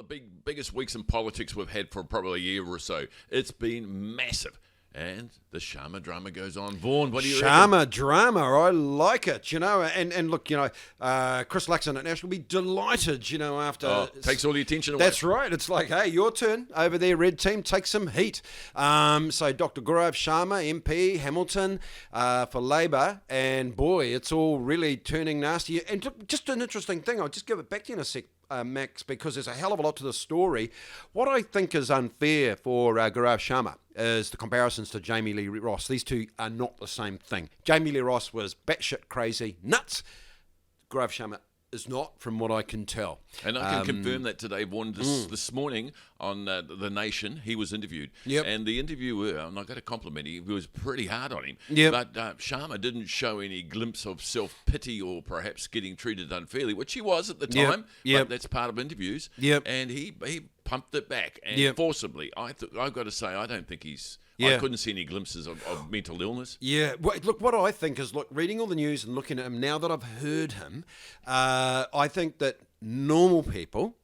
biggest weeks in politics we've had for probably a year or so. It's been massive. And the Shama drama goes on. Vaughan, what do you reckon? Shama drama, I like it, and look, Chris Luxon at National will be delighted, after... takes all the attention away. That's right. It's like, hey, your turn over there, red team, take some heat. So Dr. Gaurav Sharma, MP, Hamilton, for Labour, and boy, it's all really turning nasty. And just an interesting thing, I'll just give it back to you in a sec, Max, because there's a hell of a lot to the story. What I think is unfair for Gaurav Sharma is the comparisons to Jamie Lee Ross. These two are not the same thing. Jamie Lee Ross was batshit crazy, nuts. Gaurav Sharma is not, from what I can tell. And I can confirm that today, Vaughan, this morning on The Nation, he was interviewed. Yep. And the interviewer, and I've got to compliment him, he was pretty hard on him. Yep. But Shama didn't show any glimpse of self-pity or perhaps getting treated unfairly, which he was at the time. Yep. But that's part of interviews. Yep. And he pumped it back, and forcibly. I've got to say, I don't think he's... I couldn't see any glimpses of mental illness. Yeah, look, what I think is, reading all the news and looking at him, now that I've heard him, I think that normal people,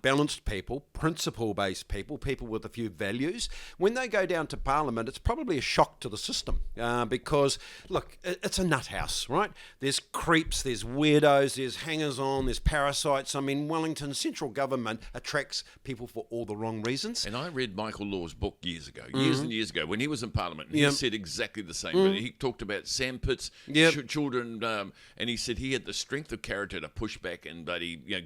balanced people, principle-based people, people with a few values, when they go down to Parliament, it's probably a shock to the system because, look, it's a nut house, right? There's creeps, there's weirdos, there's hangers-on, there's parasites. I mean, Wellington central government attracts people for all the wrong reasons. And I read Michael Law's book years and years ago, when he was in Parliament, and he said exactly the same. He talked about sandpits, children, and he said he had the strength of character to push back and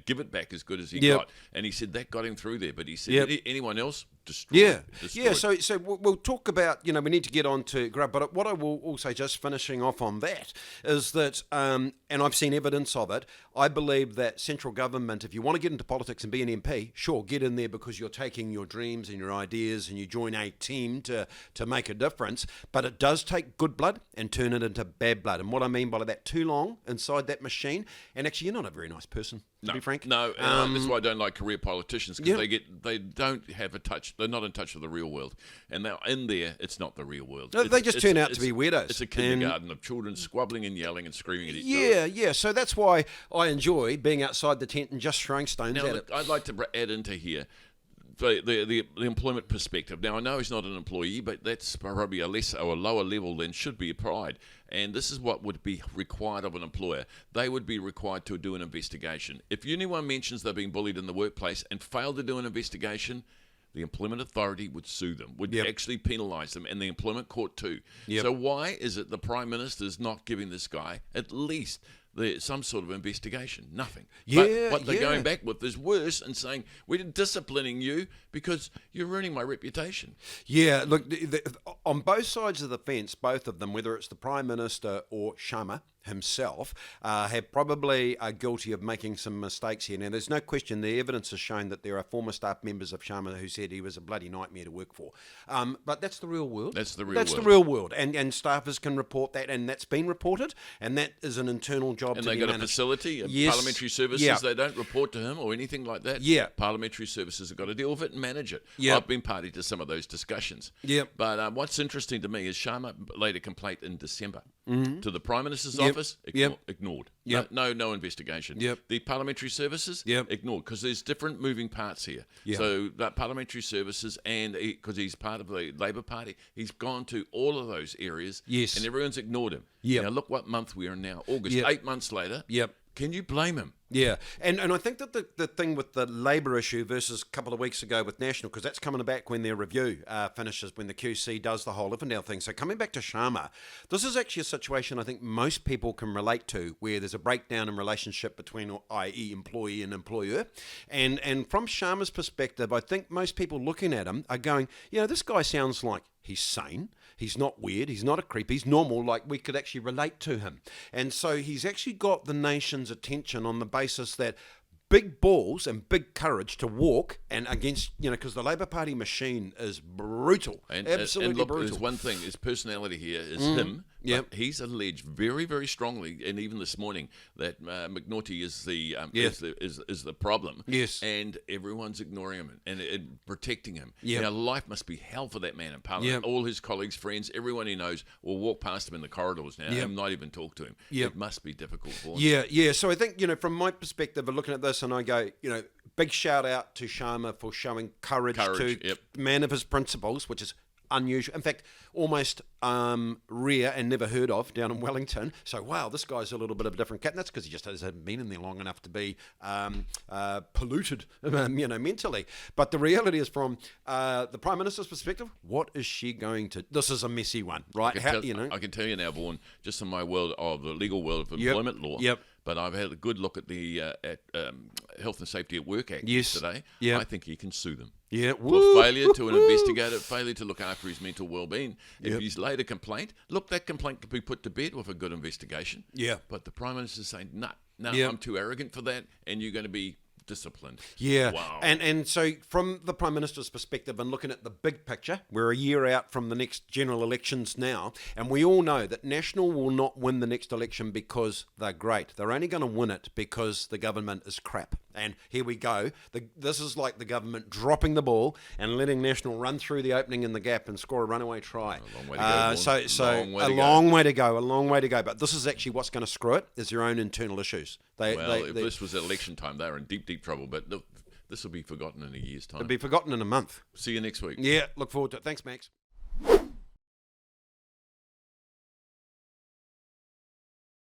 give it back as good as he got. And he said that got him through there. But he said anyone else, destroyed. Yeah. So we'll talk about, we need to get on to Grub. But what I will also, just finishing off on that, is that, and I've seen evidence of it, I believe that central government, if you want to get into politics and be an MP, sure, get in there because you're taking your dreams and your ideas and you join a team to make a difference. But it does take good blood and turn it into bad blood. And what I mean by that, too long inside that machine, and actually you're not a very nice person, to be frank. No, that's why I don't like career politicians, because they don't have a touch. They're not in touch with the real world, and now in there, it's not the real world. No, they just turn out to be weirdos. It's a kindergarten of children squabbling and yelling and screaming at each other. Yeah. So that's why I enjoy being outside the tent and just throwing stones at it. I'd like to add into here the employment perspective. Now, I know he's not an employee, but that's probably a lower level than should be applied. And this is what would be required of an employer. They would be required to do an investigation. If anyone mentions they're being bullied in the workplace and fail to do an investigation, the Employment Authority would sue them, would actually penalise them, and the Employment Court too. So why is it the Prime Minister's not giving this guy at least some sort of investigation? Nothing. But what they're going back with is worse and saying, we're disciplining you because you're ruining my reputation. Yeah, look, on both sides of the fence, both of them, whether it's the Prime Minister or Shama himself, have probably are guilty of making some mistakes here. Now, there's no question the evidence has shown that there are former staff members of Shama who said he was a bloody nightmare to work for. But that's the real world. That's the real world. And staffers can report that, and that's been reported, and that is an internal job and to they be got a facility, parliamentary services, they don't report to him or anything like that. Parliamentary services have got to deal with it and manage it. I've been party to some of those discussions. But what's interesting to me is Shama laid a complaint in December to the Prime Minister's office, ignored. No investigation. The parliamentary services, ignored, because there's different moving parts here. So that parliamentary services, and because he's part of the Labour Party, he's gone to all of those areas, and everyone's ignored him. Now look what month we are in now, August, 8 months later. Can you blame him? Yeah, and I think that the thing with the Labour issue versus a couple of weeks ago with National, because that's coming back when their review finishes, when the QC does the whole Ivendale thing. So coming back to Shama, this is actually a situation I think most people can relate to, where there's a breakdown in relationship between, i.e. employee and employer. And from Shama's perspective, I think most people looking at him are going, this guy sounds like he's sane. He's not weird. He's not a creep. He's normal. Like, we could actually relate to him. And so he's actually got the nation's attention on the basis that big balls and big courage to walk and against, because the Labour Party machine is brutal. Absolutely brutal. There's one thing. His personality here is him. Yep. But he's alleged very, very strongly, and even this morning, that McNaughty is the is the problem. Yes. And everyone's ignoring him and protecting him. Yep. Now, life must be hell for that man in Parliament. Yep. All his colleagues, friends, everyone he knows will walk past him in the corridors now Yep. and not even talk to him. Yep. It must be difficult for him. Yeah. So I think, from my perspective of looking at this, and I go, big shout out to Shama for showing courage to Yep. man of his principles, which is unusual. In fact, almost rare and never heard of down in Wellington. So, wow, this guy's a little bit of a different cat. And that's because he just hasn't been in there long enough to be polluted, mentally. But the reality is, from the Prime Minister's perspective, what is she going to... This is a messy one, right? I can tell you now, Vaughan, just in my world of the legal world of employment law, but I've had a good look at the Health and Safety at Work Act today. Yep. I think he can sue them. Yeah, For failure to investigate it, failure to look after his mental well-being. If he's laid a complaint, look, that complaint could be put to bed with a good investigation. Yeah. But the Prime Minister's saying, no, Yeah. I'm too arrogant for that, and you're going to be disciplined. Yeah. Wow. And so from the Prime Minister's perspective and looking at the big picture, we're a year out from the next general elections now, and we all know that National will not win the next election because they're great. They're only going to win it because the government is crap. And here we go. This is like the government dropping the ball and letting National run through the opening in the gap and score a runaway try. A long way to go, Vaughan. A long way to go. But this is actually what's going to screw it, is your own internal issues. If this was election time, they're in deep, deep trouble. But look, this will be forgotten in a year's time. It'll be forgotten in a month. See you next week. Yeah, look forward to it. Thanks, Max.